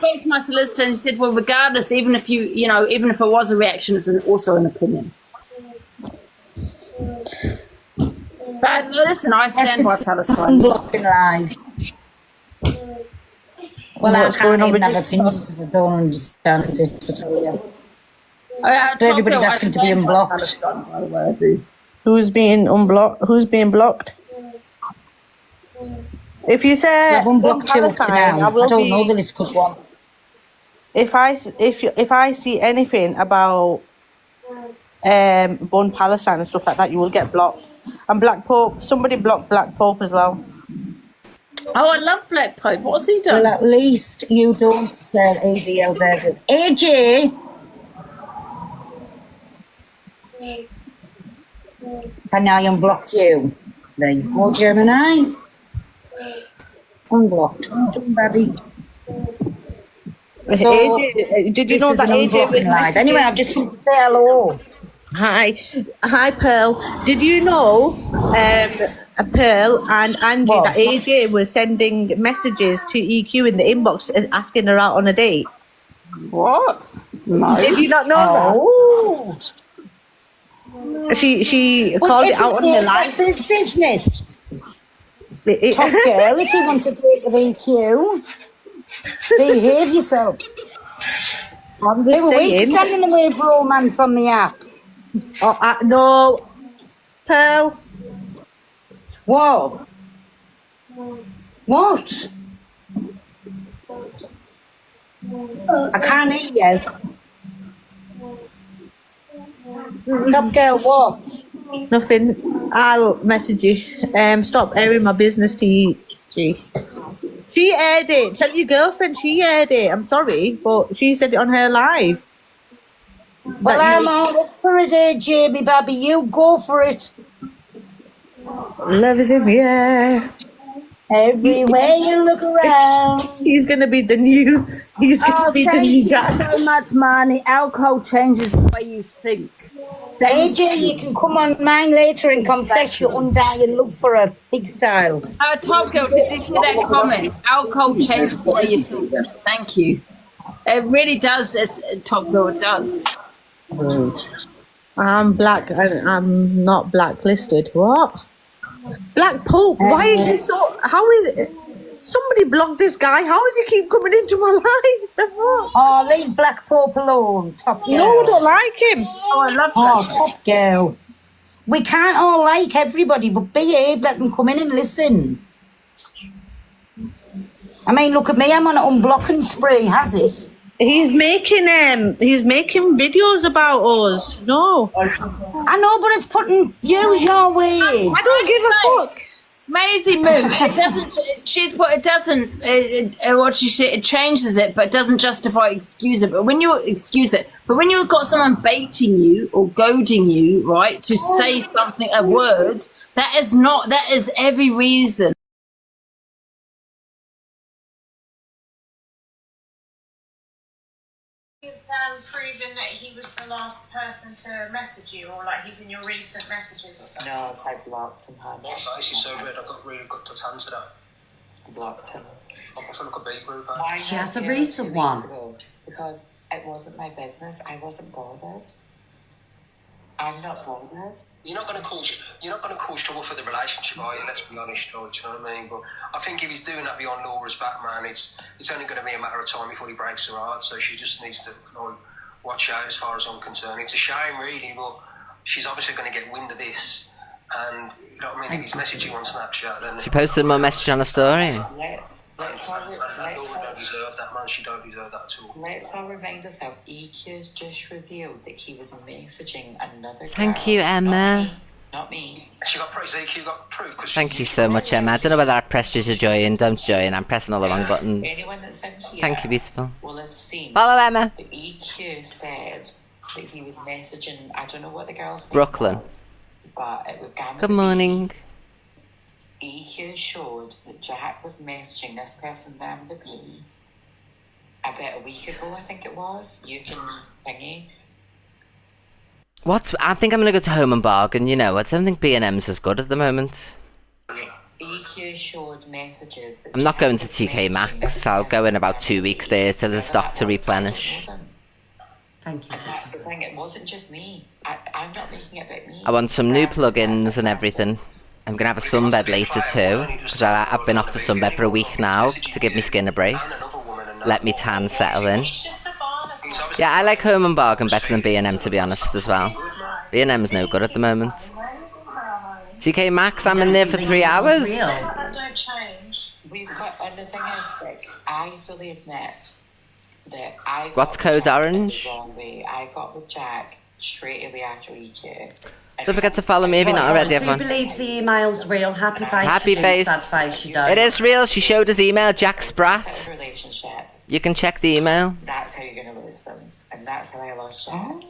spoke to my solicitor and he said, well, regardless, even if even if it was a reaction, it's also an opinion. But listen, I stand by Palestine. Unblocking lives. Well, I can't even have opinion because I don't understand it. Everybody's asking to be unblocked. Who's being unblocked? Who's being blocked? If you say I've unblocked you up to now. I don't know the list could one. If I see anything about Bun Palestine and stuff like that, you will get blocked. And Black Pope, somebody blocked Black Pope as well. Oh, I love Black Pope. What's he done? Well, at least you don't sell ADL burgers. AJ! Can I unblock you? There you go, Gemini. Unblocked. Daddy. So, AJ, did you know that AJ was live? Anyway, I've just come to say hello. Hi, Pearl. Did you know, Pearl and Angie, that AJ was sending messages to EQ in the inbox and asking her out on a date? What? No. Did you not know that? She called it out on the live. That's his business. Top girl, if you want to take the EQ, behave yourself. I'm just saying. Stand in the way of romance on the app. Oh, no. Pearl. Whoa. What? I can't hear you. Top girl, what? Nothing. I'll message you. Stop airing my business to you. She aired it. Tell your girlfriend she aired it. I'm sorry, but she said it on her live. Well, I'm all up for it, JB Babby. You go for it. Love is in the air. Everywhere you look around. He's gonna be the new. He's gonna be the new dad. So much money. Alcohol changes the way you think. AJ, you can come on mine later and confess your undying love for a pig style. Top girl, did you see that comment? Alcohol changes the way you think. Thank you. It really does. Top girl, it does. I'm black and I'm not blacklisted. What? Black Pope? Why are you so? How is it? Somebody blocked this guy. How does he keep coming into my life? The fuck? Oh, leave Black Pope alone, Top girl. No, I don't like him. Oh, I love that. Oh, Top girl. We can't all like everybody, but behave. Let them come in and listen. I mean, look at me. I'm on an unblocking spree. Has it? He's making videos about us. No. I know, but it's putting views your way. I don't give a fuck. Maisie Moo, it doesn't. She's put. It doesn't. What she said. It changes it, but it doesn't justify excuse it. But when you excuse it, but when you've got someone baiting you or goading you, right, to say something, a word, that is not. That is every reason. Proving that he was the last person to message you, or like he's in your recent messages or something? No, it's I blocked him, honey. My face is so red, I've got really good to answer that. Blocked him. I'm from like a B group. She has a recent one. Because it wasn't my business. I wasn't bothered. I'm not bothered. You're not going to cause trouble for the relationship, are you? Let's be honest, George, you know what I mean? But I think if he's doing that behind Laura's back, man, it's only going to be a matter of time before he breaks her heart. So she just needs to watch out as far as I'm concerned. It's a shame, really, but she's obviously going to get wind of this. And, you know what I mean, if he's messaging on Snapchat, then... She posted my message on the story. Let's Laura don't deserve that, man. She don't deserve that at all. Let's all remind ourselves, EQ's just revealed that he was messaging another girl. Thank you, Emma. Not me. She got praise. EQ got proof. Thank you so much, Emma. I don't know whether I pressed you to join. Don't join. I'm pressing all the wrong buttons. Anyone that's in here Thank you, beautiful. will have seen Follow Emma. that EQ said that he was messaging, I don't know what the girl's name Brooklyn. was, but it would Good morning. EQ showed that Jack was messaging this person, Bambi B, about a week ago, I think it was. You can thingy. I think I'm going to go to Home and Bargain, you know. I don't think B&M's as good at the moment. EQ EQ showed messages that I'm not Jack going to was TK messaging Maxx. this I'll go in person about 2 weeks there to the whoever stock that to was started replenish. more than. Thank you. And that's the thing, it wasn't just me. I'm not making it about me. I want some new That's plugins a and factor. everything. I'm gonna have a sunbed later too, because I've been off the sunbed for a week now to give my skin a break. Let me tan settle in. It's just a barnacle. Yeah, I like Home and Bargain better than B&M to be honest as well. B&M's no good at the moment. TK Maxx, I'm in there for 3 hours. That don't change. We've got, and the thing is, like, I fully admit that I got What's with code Jack in orange? the wrong way. I got with Jack straight away after EQ. Don't forget to follow me if you're not already, Who everyone. believes the email's real? Happy face. Happy you do, face. Sad face. You don't. It is real. She showed us email, Jack That Spratt. relationship, You can check the email. that's how you're going to lose them. And that's how I lost Jack.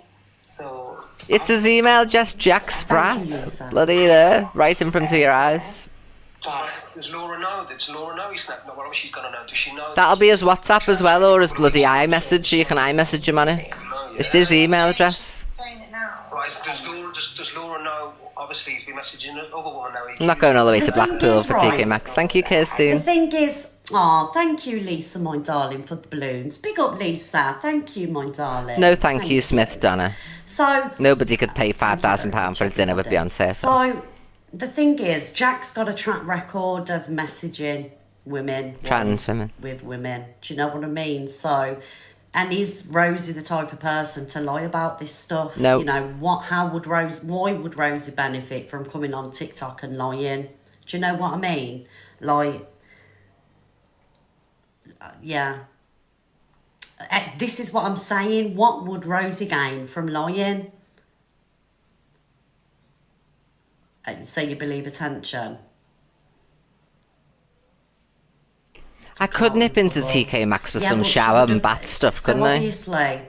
So, It's his email, just Jack Spratt. Thank you, Lisa. Bloody there, right in front of your eyes. but Does Laura know? Does Laura know he's not? Well, she's gonna know. Does she know? That'll be his WhatsApp as well, or his bloody iMessage, so you can iMessage him on it. It's his email address. Saying it now. Right. Does Laura know? Obviously, he's been messaging the other woman now. I'm not going all the way to The thing Blackpool is, for right, TK Maxx. Thank you, The Kirsty. thing is, thank you, Lisa, my darling, for the balloons. Big up, Lisa. Thank you, my darling. No, thank you, Smith Donna. So, Nobody could pay £5,000 for a dinner with Beyonce. So, the thing is, Jack's got a track record of messaging women. Trans women. With women. Do you know what I mean? So, and is Rosie the type of person to lie about this stuff? No. You know, why would Rosie benefit from coming on TikTok and lying? Do you know what I mean? Like, yeah. This is what I'm saying. What would Rosie gain from lying? So you believe attention. I could nip into TK Maxx for Yeah, some but she shower and would've- bath stuff, So couldn't I? obviously,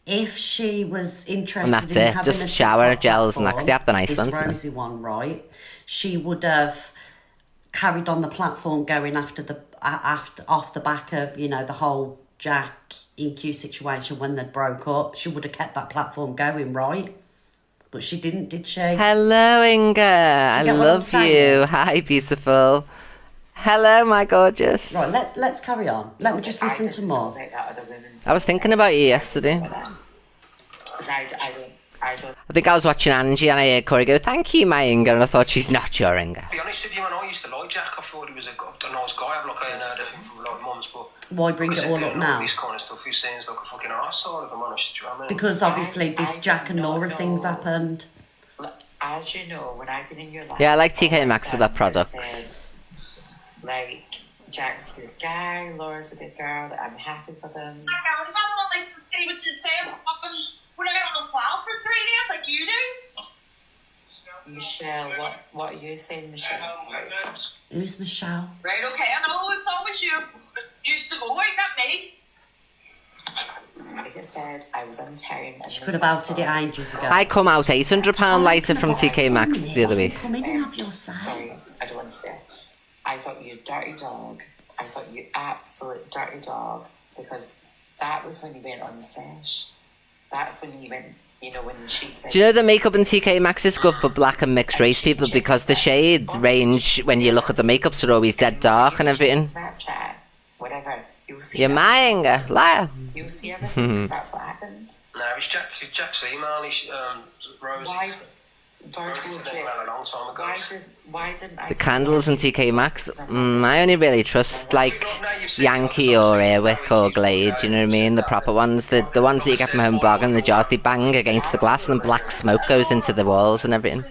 if she was interested And that's in it, having just a shower TikTok gels and that, 'cause platform, they have the nice ones, this don't they? Rosie one, right? She would have carried on the platform going after off the back of, you know, the whole Jack EQ situation when they broke up. She would have kept that platform going, right? But she didn't, did she? Hello, Inga. I get what I'm love saying? you. Hi, beautiful. Hello, my gorgeous. Right, let's carry on. Let me just I listen to didn't know more. about that other woman. I was thinking about you yesterday. Because I don't. I think I was watching Angie and I heard Corey go, thank you, my Inga, and I thought she's not your Inga. To be honest with you, when I used to like Jack, I thought he was a nice guy. I've like heard of him from like mums, but Why bring it all up now? This kind of stuff, he seems like a fucking arsehole, if I'm honest. Do you know what I mean? Because obviously I this Jack and do not Laura things know. happened. Look, as you know, when I've been in your life, Yeah, I like TK all the Maxx for time that product. said, like, Jack's a good guy, Laura's a good girl, I'm happy for them. I don't like to say what you say. Fucking when I get on a swell for 3 days like you do. Michelle, what are you saying, Michelle? Who's Michelle? Right, okay, I know it's always you. Used to go out, not me. Like I said, I was in town. And She could have outed it ages ago. I come out £800 lighter from TK Maxx the other week. Come in and have your say. Sorry, I don't want to swear. I thought you dirty dog. I thought you absolute dirty dog. Because that was when you went on the sesh. That's when you went, you know, when she said... Do you know the makeup in TK Maxx is good for black and mixed race people because the shades range when you look at the makeups are always dead dark and everything. Snapchat, whatever. You'll see You're my Inga, liar. You'll see everything because that's what happened. No, it's Jack's email. Rose. Why... Rose sent an email a long time ago. Why didn't I... The candles in TK Maxx, I only really trust like Yankee or Airwick or Glade, you know what I mean? The proper ones, the ones that you get from Home Bargain, the jars they bang against the glass and black smoke goes into the walls and everything.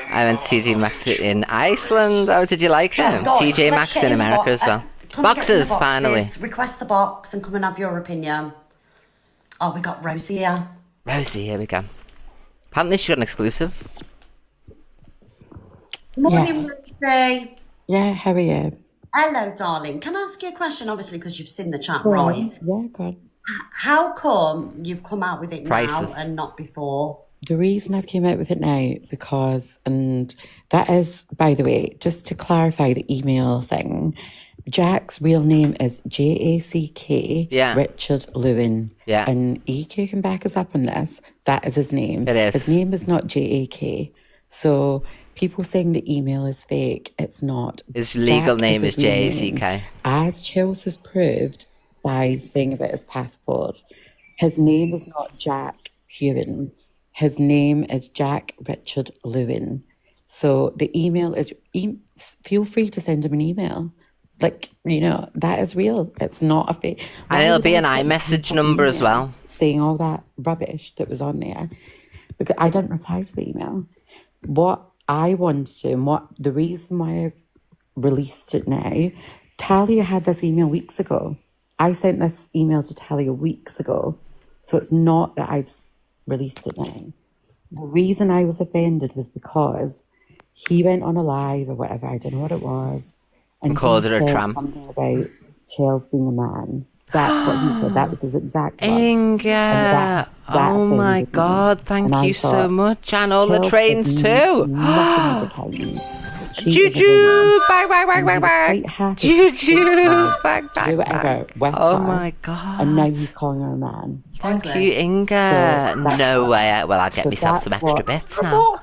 I went to TJ Maxx in Iceland. Oh, did you like them? Guys, TJ let's Maxx get in the America as well. come and get in the Boxes, finally. Request the box and come and have your opinion. Oh, we got Rosie here. Rosie, here we go. Apparently she got an exclusive. Morning, Rosie. Yeah, how are you? Hello, darling. Can I ask you a question? Obviously, because you've seen the chat, right? Yeah, God. How come you've come out with it now Prices. and not before? The reason I've came out with it now because, and that is, by the way, just to clarify the email thing, Jack's real name is Jack Yeah. Richard Lewin. Yeah. And EQ can back us up on this. That is his name. It is. His name is not Jak. So people saying the email is fake. It's not. His legal Jack name is his real name. J-A-C-K. As Chelsea proved by saying about his passport, his name is not Jack Hewen. His name is Jack Richard Lewin. So the email is, feel free to send him an email. Like, you know, that is real. It's not a fake. And it'll be an iMessage number as well. Saying all that rubbish that was on there. Because I didn't reply to the email. What I wanted to, and what the reason why I've released it now, Talia had this email weeks ago. I sent this email to Talia weeks ago. So it's not that I've released it now. The reason I was offended was because he went on a live or whatever, I don't know what it was, and called he her a said tramp. something about Charles being a man. That's what he said. That was his exact words. Inga, That oh my offended me. God, thank And I you so thought, much. And all the Chelsea trains is too. nothing of the kind. She is a Juju, woman, bang, bang, bang, and bang, he was bang. quite happy to speak Juju, now, bang, to bang, do whatever bang. with Oh her, my God. and now he's calling her a man. Thank you, Inga. So that's No what- way. Well, I'll get so myself some that's extra what- bits now.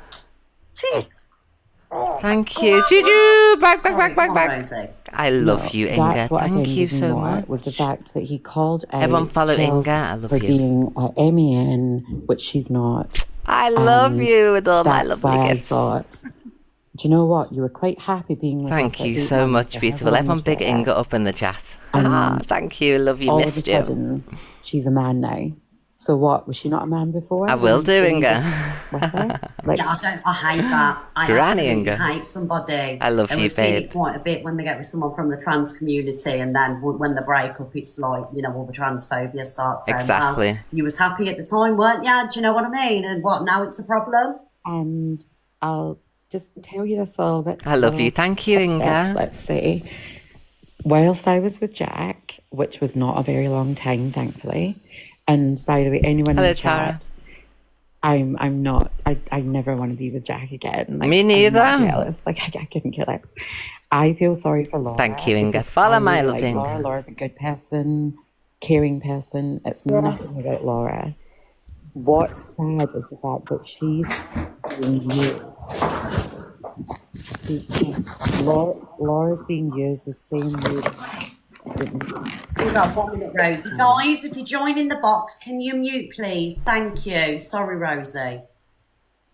Thank you. Juju, bang, bang, bang, bang, bang. I love you, Inga. That's what Thank you offended me so more, much. was the fact that he called out Everyone follow Chels Inga. I love for you. being a MEN, which she's not. I love And you with all my that's lovely why gifts. I thought, do you know what? You were quite happy being with her Thank for you 8 so months much, or beautiful. however long Everyone you big were. Inga up in the chat. And Thank you. Love you. All of a Missed you. sudden, she's a man now. So what? Was she not a man before? I will do, When you Inga. was with her? Like, Yeah, I hate that. I Granny absolutely Inga. hate somebody. I love and you, we've seen babe. it quite a bit when they get with someone from the trans community, and then when they break up, it's like, you know, all the transphobia starts. So, Exactly. well, you was happy at the time, weren't you? Do you know what I mean? And what, now it's a problem? and I'll just tell you this little bit. I love you. Thank you, tidbit, Inga. Let's say, whilst I was with Jack, which was not a very long time, thankfully. And by the way, anyone Hello, in the chat, I'm not. I never want to be with Jack again. Like, Me neither. I'm not jealous. Like I couldn't care less. I feel sorry for Laura. Thank you, Inga. because Follow I my really love, like Inga. Laura. Laura's a good person, caring person. It's nothing about Laura. What's sad is the fact that she's being used. Laura's being used the same way. We've got 1 minute, Rosie. Guys, if you're joining the box, can you mute, please? Thank you. Sorry, Rosie.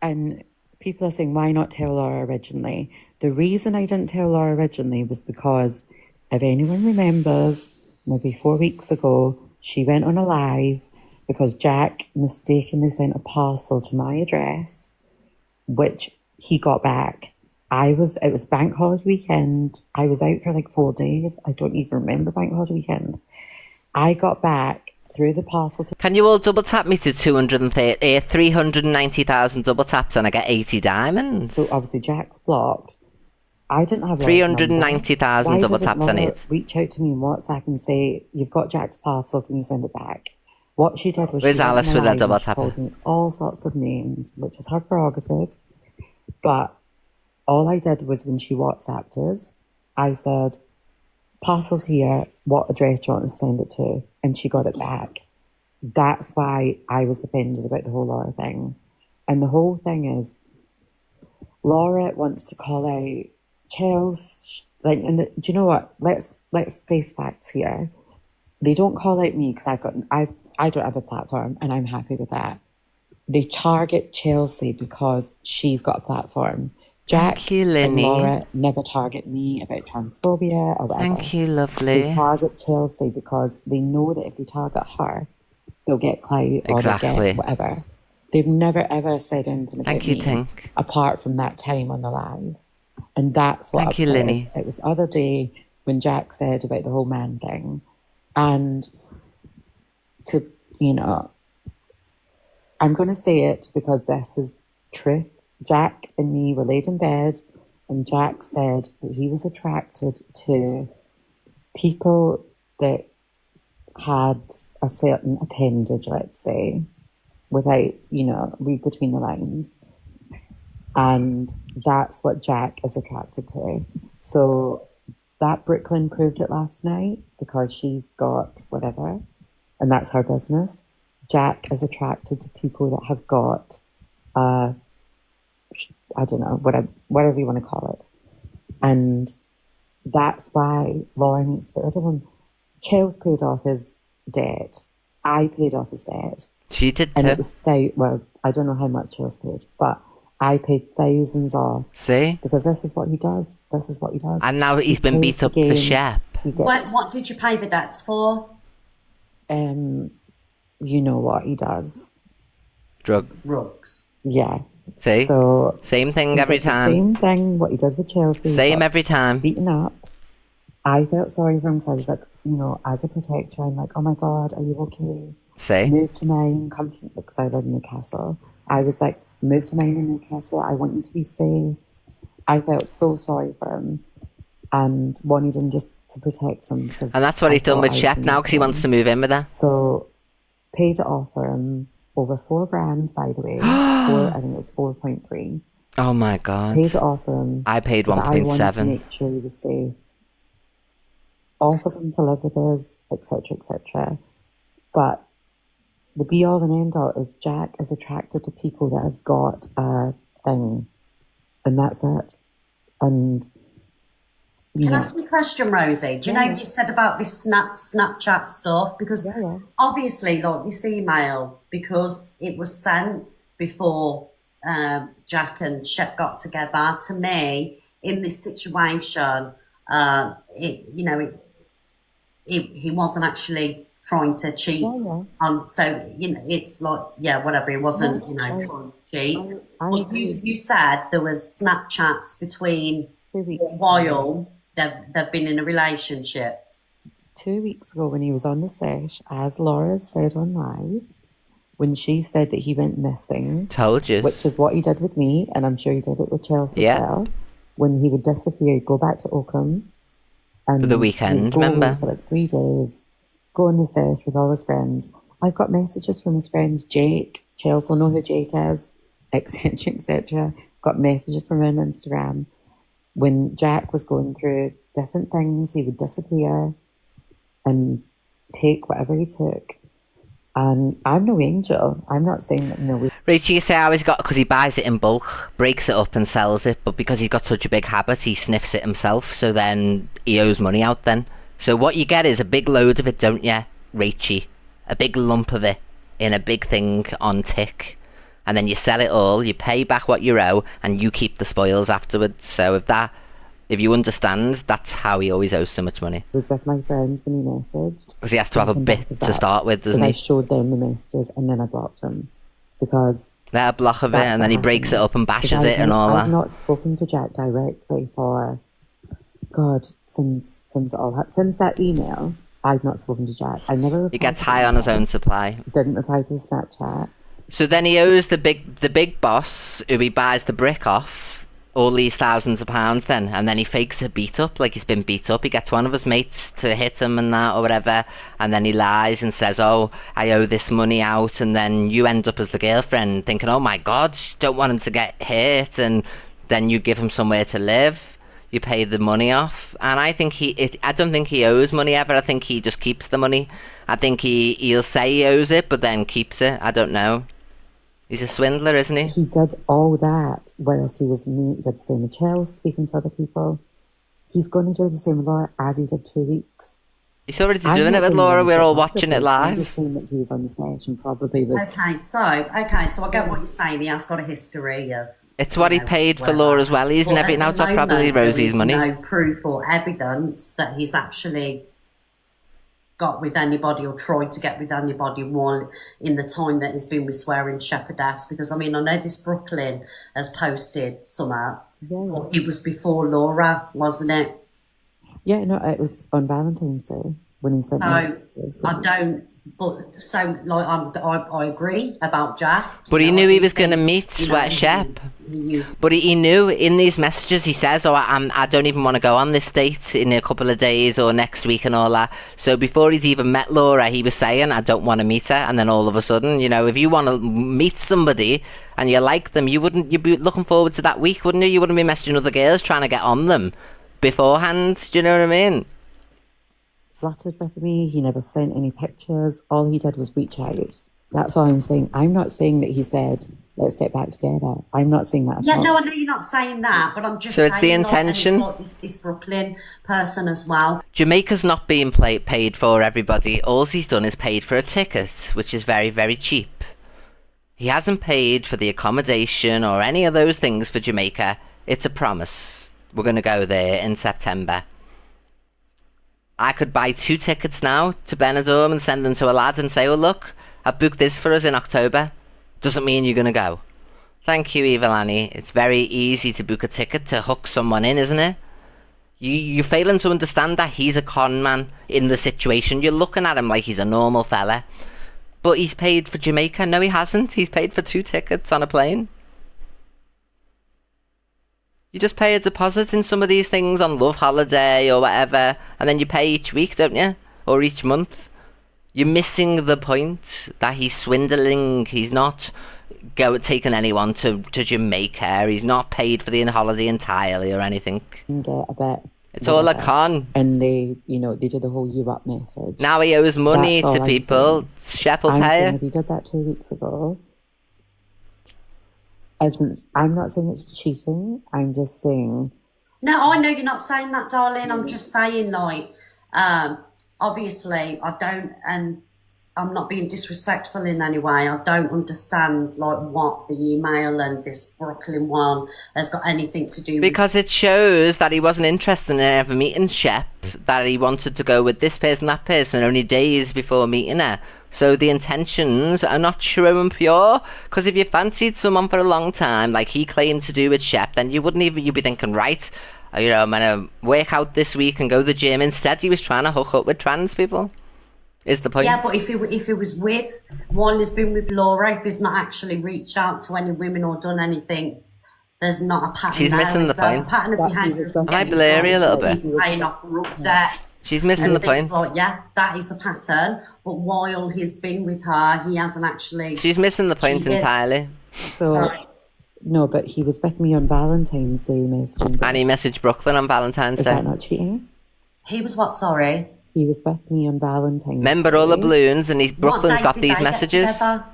And people are saying, why not tell Laura originally? The reason I didn't tell Laura originally was because, if anyone remembers, maybe 4 weeks ago, she went on a live because Jack mistakenly sent a parcel to my address, which he got back. It was bank holiday weekend. I was out for like 4 days. I don't even remember bank holiday weekend. I got back through the parcel to Can you all double tap me to 390,000 double taps and I get 80 diamonds? so obviously Jack's blocked. I didn't have Laura's number. 390,000 Why double didn't taps I Laura need. reach out to me on WhatsApp and say, you've got Jack's parcel, can you send it back? What she did was Where's she went Alice on with her live double and she tapping? called me all sorts of names, which is her prerogative. But all I did was when she WhatsApped us, I said, parcel's here, what address do you want to send it to? And she got it back. That's why I was offended about the whole Laura thing. And the whole thing is, Laura wants to call out Chelsea, like, and do you know what? Let's face facts here. They don't call out me because I don't have a platform, and I'm happy with that. They target Chelsea because she's got a platform. Jack Thank you, and Linny. Laura never target me about transphobia or whatever. Thank you, They lovely. target Chelsea because they know that if they target her, they'll get clout or they'll Exactly. get whatever. They've never ever said anything about Thank you, me Tink. apart from that time on the live. And that's what Thank you, upset Linny. us. It was the other day when Jack said about the whole man thing. And to, you know, I'm going to say it because this is truth. Jack and me were laid in bed, and Jack said that he was attracted to people that had a certain appendage, let's say, without, you know, read between the lines. And that's what Jack is attracted to. So that Brooklyn proved it last night because she's got whatever, and that's her business. Jack is attracted to people that have got I don't know, whatever you want to call it. And that's why Laura needs to get rid of him. Chels paid off his debt. I paid off his debt. She did And too. it was, well, I don't know how much Chels paid, but I paid thousands off. See? Because this is what he does. This is what he does. And now he's been beat up for Shep. What did you pay the debts for? You know what he does. Drugs. Yeah. See? So same thing he every did the time. same thing, what he did with Chelsea. Same Got every time. Beaten up. I felt sorry for him because I was like, as a protector, I'm like, oh my God, are you okay? See? Move to mine, come to, because I live in Newcastle. I was like, move to mine in Newcastle. I want you to be safe. I felt so sorry for him and wanted him just to protect him. And that's what he's done with Shep now because he wants to move in with her. So paid it off for him over $4,000, by the way. I think it was 4.3. Oh my God. Paid it off for him. I paid 'cause I wanted to 1.7. make sure he was safe. Offered him to live with us, etc., etc. But the be all and end all is Jack is attracted to people that have got a thing, and that's it. And Can I ask you a question, Rosie? Do you know you said about this Snapchat stuff? Because obviously, like this email, because it was sent before Jack and Shep got together. To me, in this situation, he wasn't actually trying to cheat. So it's like whatever. He wasn't trying to cheat. But you said there was Snapchats between while they've been in a relationship. 2 weeks ago, when he was on the sesh, as Laura said on live, when she said that he went missing, told you, which is what he did with me, and I'm sure he did it with Chelsea as well. When he would disappear, he'd go back to Oakham and for the weekend, go remember? away for like 3 days, go on the sesh with all his friends. I've got messages from his friends, Jake. Chelsea will know who Jake is, etc., etc. Got messages from him on Instagram. When Jack was going through different things, he would disappear and take whatever he took. And I'm no angel. I'm not saying that, Rachel, you say how he's got, because he buys it in bulk, breaks it up and sells it, but because he's got such a big habit, he sniffs it himself, so then he owes money out then. So what you get is a big load of it, don't you, Rachel? A big lump of it in a big thing on tick. And then you sell it all, you pay back what you owe, and you keep the spoils afterwards. So if you understand, that's how he always owes so much money. I was with my friends when he messaged. Because he has to have a bit to start with, doesn't he? I showed them the messages and then I blocked him. Because let a block of it, and then he breaks it up and bashes it and all that. I've not spoken to Jack directly for, God, since that email, I've not spoken to Jack. I never. He gets high on his own supply. Didn't reply to the Snapchat. So then he owes the big boss, who he buys the brick off, all these thousands of pounds then, and then he fakes a beat up, like he's been beat up. He gets one of his mates to hit him and that or whatever, and then he lies and says, oh, I owe this money out, and then you end up as the girlfriend thinking, oh my God, don't want him to get hit, and then you give him somewhere to live, you pay the money off. And I think I don't think he owes money ever. I think he just keeps the money. I think he'll say he owes it, but then keeps it. I don't know. He's a swindler, isn't he? He did all that whilst he was me. He did the same with Chelsea, speaking to other people. He's going to do the same with Laura as he did 2 weeks. He's already doing it with Laura. We're all watching it live. I'm just saying that he was on the session probably was. Okay, so I get what you're saying. He has got a history of. It's what he paid for Laura as well. He's every now. It's probably Rosie's money. No proof or evidence that he's actually got with anybody or tried to get with anybody while in the time that he's been with Swearing Shepherdess. Because I know this Brooklyn has posted something. Yeah. It was before Laura, wasn't it? Yeah, no, it was on Valentine's Day when he said. I agree about Jack. But he knew he was going to meet Sweat Shep. But he knew in these messages, he says, oh, I don't even want to go on this date in a couple of days or next week and all that. So before he'd even met Laura, he was saying, I don't want to meet her. And then all of a sudden, if you want to meet somebody and you like them, you'd be looking forward to that week, wouldn't you? You wouldn't be messaging other girls trying to get on them beforehand. Do you know what I mean? Flattered with me. He never sent any pictures. All he did was reach out. That's all I'm saying. I'm not saying that he said, let's get back together. I'm not saying that at Yeah, all. no, I know you're not saying that, but I'm just So saying, it's the like, and intention? it's like this Brooklyn person as well. Jamaica's not being paid for, everybody. All he's done is paid for a ticket, which is very, very cheap. He hasn't paid for the accommodation or any of those things for Jamaica. It's a promise. We're going to go there in September. I could buy 2 tickets now to Benidorm and send them to a lad and say, well, look, I've booked this for us in October. Doesn't mean you're going to go. Thank you, Evilani. It's very easy to book a ticket to hook someone in, isn't it? You're failing to understand that he's a con man in the situation. You're looking at him like he's a normal fella. But he's paid for Jamaica. No, he hasn't. He's paid for 2 tickets on a plane. You just pay a deposit in some of these things on Love Holiday or whatever, and then you pay each week, don't you? Or each month. You're missing the point that he's swindling. He's not taking anyone to Jamaica. He's not paid for the holiday entirely or anything. Get a bit. It's all a con. And they, they did the whole "you up" message. Now he owes money That's to all I'm people. saying. Shep will I'm pay saying it. if he did that 2 weeks ago, I'm not saying it's cheating. I'm just saying. No, I know you're not saying that, darling. I'm just saying, like, obviously, I don't, and I'm not being disrespectful in any way. I don't understand, like, what the email and this Brooklyn one has got anything to do with. Because it shows that he wasn't interested in ever meeting Shep, that he wanted to go with this person, that person, only days before meeting her. So the intentions are not true and pure. Because if you fancied someone for a long time, like he claimed to do with Shep, then you'd be thinking, right, I'm going to work out this week and go to the gym. Instead, he was trying to hook up with trans people. Is the point? Yeah, but if it was with, while he's been with Laura, if he's not actually reached out to any women or done anything, there's not a pattern. She's missing the point. A pattern of behaviour. Am I blurry a little bit? Paying off corrupt debts. She's missing the point. Like, yeah, that is a pattern. But while he's been with her, he hasn't actually. She's missing the point entirely. So, no, but he was with me on Valentine's Day messaging. And he messaged Brooklyn on Valentine's Day. Is that not cheating? He was what? Sorry. He was with me on Valentine's Remember Day. all the balloons, and Brooklyn's got these Get messages. together?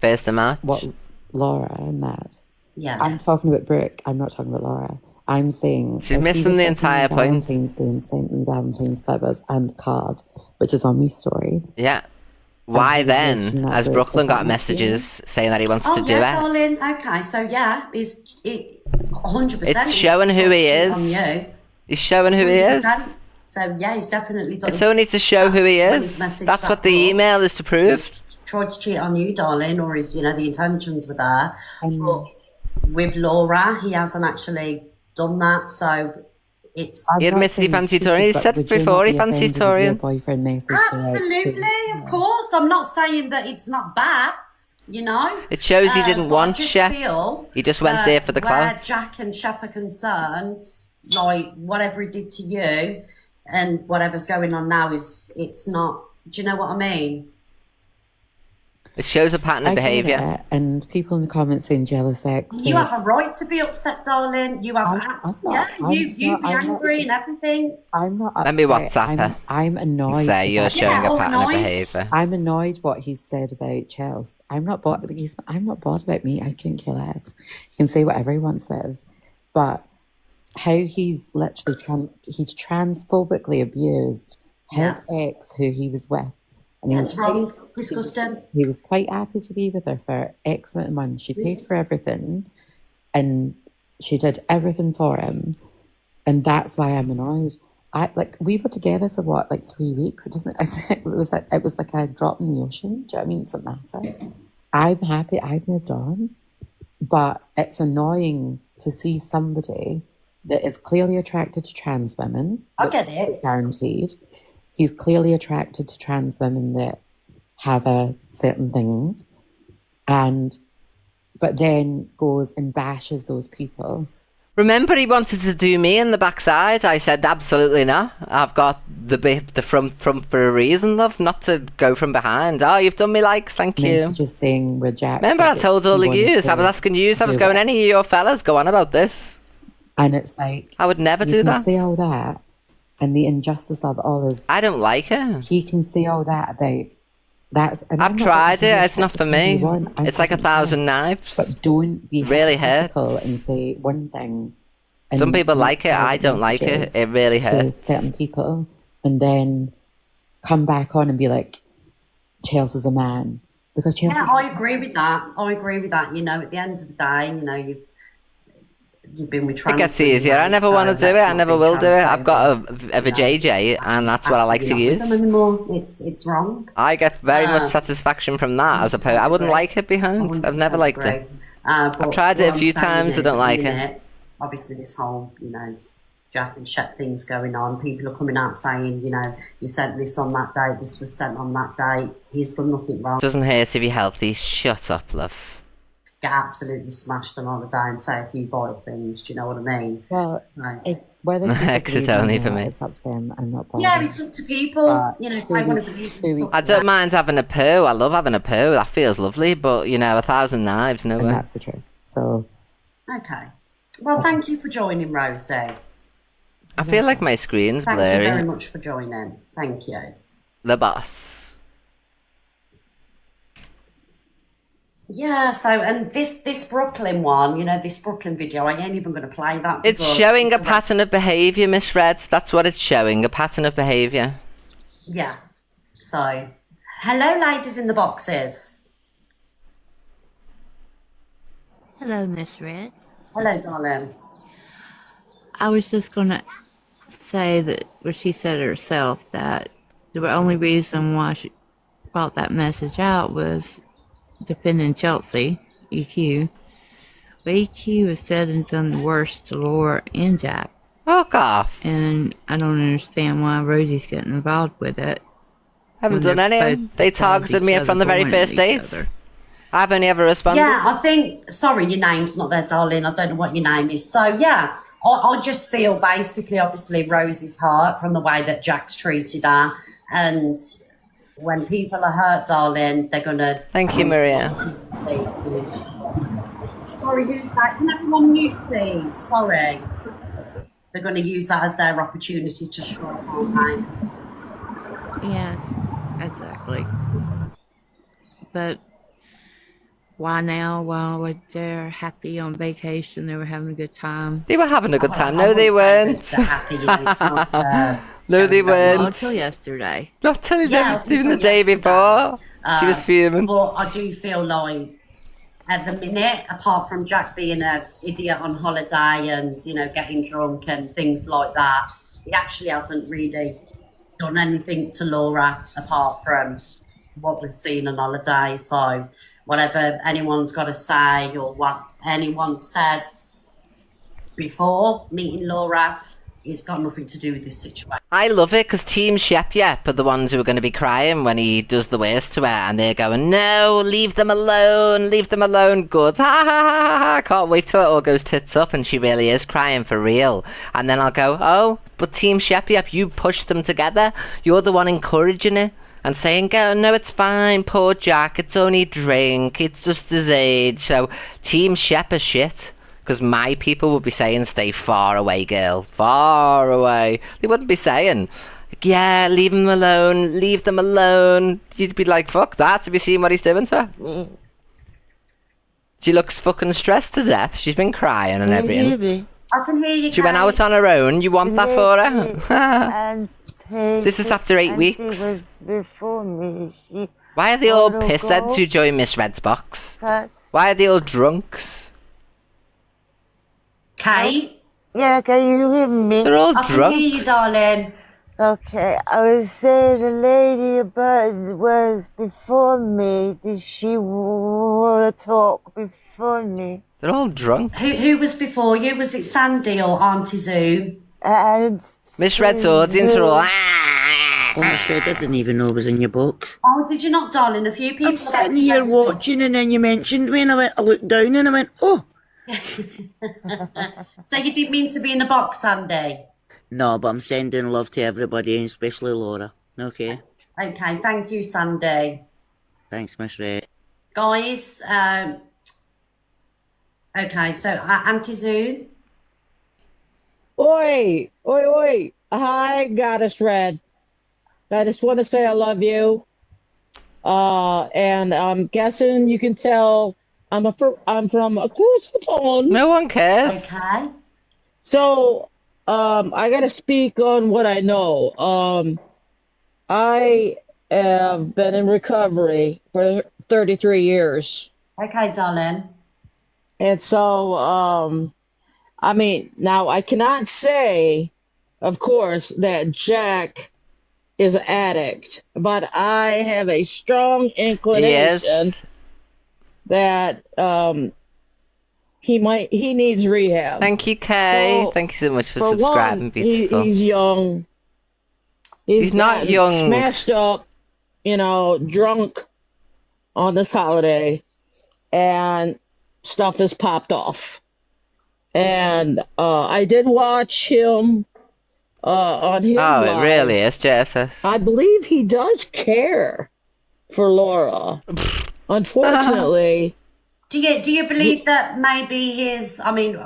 1st of March. What, Laura and that? Yeah. I'm talking about Brooke. I'm not talking about Laura. I'm saying She's if he missing was the with me entire on point. Valentine's Day and sent me Valentine's flowers and the card, which is on my story. Yeah. Why he was then mentioning that has Brooke Brooklyn was got not messages saying that he wants Oh to do yeah, it? darling. Okay, so yeah, it 100%. It's showing who he is. On you. He's showing who he is. 100%. So yeah, he's definitely done. It's only to show who he When is. he's messaged That's that what the girl, email is to prove. he's tried to cheat on you, darling, or is the intentions were there. But with Laura, he hasn't actually done that. So it's He admitted he fancied Torian. He said before he fancied Torian. Boyfriend messaged absolutely, of course. I'm not saying that it's not bad. It shows he didn't but I want just Shep. feel He just went there for the where clout. Jack and Shep are concerned, like whatever he did to you and whatever's going on now it's not. Do you know what I mean? It shows a pattern of I get behaviour. it, and people in the comments saying jealous ex. You have a right to be upset, darling. You have you be angry and everything. I'm not upset. Let me WhatsApp her. I'm annoyed. Say you're showing a pattern of annoyed. behaviour. I'm annoyed what he said about Chelsea. I'm not bothered. I'm not bothered about me. I couldn't care less. He can say whatever he wants to us, but how he's literally he's transphobically abused his ex who he was with. And he That's wrong. Disgusting. He was quite happy to be with her for X amount of months. She paid for everything, and she did everything for him, and that's why I'm annoyed. We were together for 3 weeks. It doesn't. It was like a drop in the ocean. Do you know what I mean? It doesn't matter. I'm happy. I've moved on, but it's annoying to see somebody that is clearly attracted to trans women. I get it. It's guaranteed. He's clearly attracted to trans women that have a certain thing, but then goes and bashes those people. Remember, he wanted to do me in the backside. I said absolutely not. I've got the front for a reason, love, not to go from behind. Oh, you've done me likes, thank you. Just saying reject. Remember, I told all of yous. I was asking yous. I was going, any of your fellas, go on about this. And it's like I would never do you can that. say all that, and the injustice of all is I don't like her. He can say all that about That's. And I've tried it. It's not for me. It's like 1,000 knives. But don't be really hypocritical hurts. and say one thing. Some people like it. I don't like it. It really to hurts. certain people, and then come back on and be like, Chelsea's a man. Because Chelsea's Yeah, I agree with that. You know, at the end of the day, you know, you've been with trans. It gets easier. I never want to do it. I never will do it. I've got a VJJ, and that's what I like to use. It's wrong. I get very much satisfaction from that, as opposed. I wouldn't like it behind. I've never liked it. I've tried it a few times. I don't like it. Obviously, this whole, you know, Jack and Shep things going on. People are coming out saying, you know, you sent this on that date, this was sent on that date. He's done nothing wrong. Doesn't hurt to be healthy. Shut up, love. Get absolutely smashed on holiday and say a few vile things. Do you know what I mean? Well, Right. whether Exit only for me. It's up to them. I'm not bothered. Yeah, it's up to people. You know, if they want to believe. I don't mind having a poo. I love having a poo. That feels lovely. But you know, 1,000 knives, no And way. that's the truth. So. Okay. Well, thank you for joining, Rosie. I feel like my screen's Thank you very blurry. much for joining. Thank you. The boss. Yeah, so, and this Brooklyn one, you know, this Brooklyn video, I ain't even going to play that. It's because showing a it's pattern of behaviour, Miss Red. That's what it's showing, a pattern of behaviour. Yeah. So, hello, ladies in the boxes. Hello, Miss Red. Hello, darling. I was just going to say that what she said herself, that the only reason why she brought that message out was defending Chelsea, EQ. But EQ has said and done the worst to Laura and Jack. Fuck off. And I don't understand why Rosie's getting involved with it. Haven't done anything. They targeted me from the very first date. I've only ever responded. Yeah, I think, sorry, your name's not there, darling. I don't know what your name is. So, yeah, I just feel basically, obviously, Rosie's hurt from the way that Jack's treated her. And when people are hurt, darling, they're going to... Thank you, Maria. Sorry, who's that? Can everyone mute, please? Sorry. They're going to use that as their opportunity to strike, aren't they? Yes, exactly. But why now? While they're happy on vacation, they were having a good time. They were having a good time. I No, they wouldn't weren't. say that they're happy. It's not, No, they Well, weren't. until yesterday. Not till Yeah, even the until day yesterday. before. She was fuming. But I do feel like at the minute, apart from Jack being an idiot on holiday and, you know, getting drunk and things like that, he actually hasn't really done anything to Laura apart from what we've seen on holiday. So whatever anyone's got to say or what anyone said before meeting Laura, it's got nothing to do with this situation. I love it because Team Shep Yep are the ones who are going to be crying when he does the worst to her, and they're going, no, leave them alone, good, ha ha ha ha, can't wait till it all goes tits up and she really is crying for real. And then I'll go, oh, but Team Shep Yep, you pushed them together, you're the one encouraging it and saying, go, no, it's fine, poor Jack, it's only drink, it's just his age. So Team Shep are shit. Because my people would be saying, stay far away, girl. Far away. They wouldn't be saying, yeah, leave them alone. You'd be like, fuck that. Have you seen what he's doing to her? She looks fucking stressed to death. She's been crying and everything. I can hear you. She went out on her own. You want that for her? This is after 8 weeks. Why are they all pissheads who join Miss Red's box? Why are they all drunks? Kate? Yeah, can you hear me? They're all I can hear you, drunks. darling. Okay, I was saying the lady above was before me. Did she want to talk before me? They're all drunk. Who was before you? Was it Sandy or Auntie Zoo? And Miss Red's audience are all... Oh my God, I didn't even know it was in your books. Oh, did you not, darling? A few people... I'm sitting here watching and then you mentioned me and I looked down and I went, oh. So you didn't mean to be in the box, Sandy? No, but I'm sending love to everybody, and especially Laura. Okay. Okay, thank you, Sandy. Thanks, Miss Ray. Guys, okay, so Auntie Zoo? Oi, oi, oi. Hi, Goddess Red. I just want to say I love you. And I'm guessing you can tell I'm from across the pond. No one cares. Okay. So, I gotta speak on what I know. I have been in recovery for 33 years. Okay, darling. And so, I mean, now I cannot say, of course, that Jack is an addict, but I have a strong inclination that he needs rehab. Thank you, Kay. So, Thank you so much for for subscribing, one, beautiful. he's young. He's not gotten young. Smashed up, drunk on this holiday, and stuff has popped off. And I did watch him on his Oh, it live. really is, Jesus. I believe he does care for Laura. Unfortunately, Do you believe that maybe his? I mean,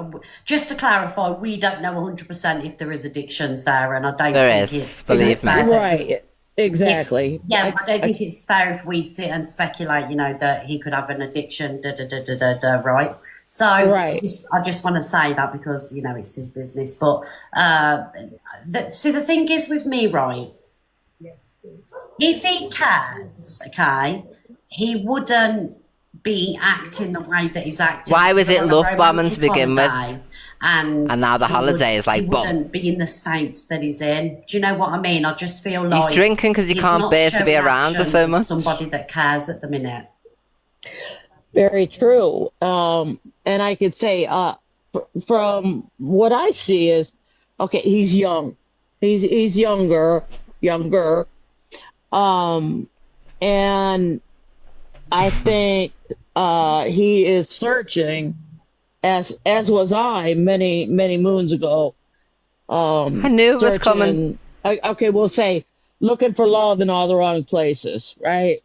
just to clarify, we don't know 100% if there is addictions there, and I don't There think is, it's believe me. right, exactly. Yeah, I don't think it's fair if we sit and speculate, that he could have an addiction, right? So Right. I just want to say that because, it's his business. But see, the thing is with me, right? If he cares, okay, he wouldn't be acting the way that he's acting. Why was it on a love bombing to romantic begin with? holiday, And now the he holiday is like, he boom. wouldn't be in the states that he's in. Do you know what I mean? I just feel like drinking 'cause he he's can't not bear to be showing around her actions so of much. Somebody that cares at the minute. Very true. And I could say, from what I see is, okay, he's young. He's younger. And I think he is searching, as was I many moons ago. I knew it was coming. Okay, we'll say looking for love in all the wrong places, right?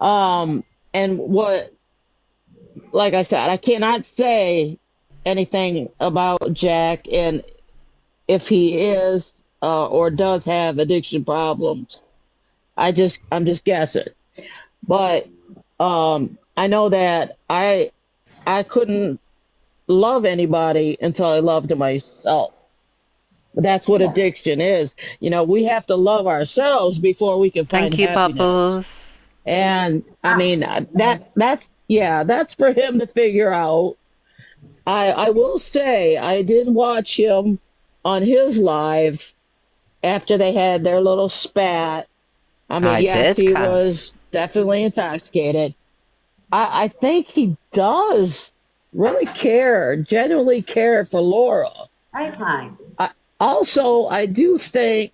And what, like I said, I cannot say anything about Jack and if he is or does have addiction problems. I'm just guessing. But I know that I couldn't love anybody until I loved myself. That's what addiction is. We have to love ourselves before we can find Thank you, happiness. Bubbles. And I mean that's for him to figure out. I will say I did watch him on his live after they had their little spat. I mean, yes, he was definitely intoxicated. I think he does really genuinely care for Laura. Okay. I do think,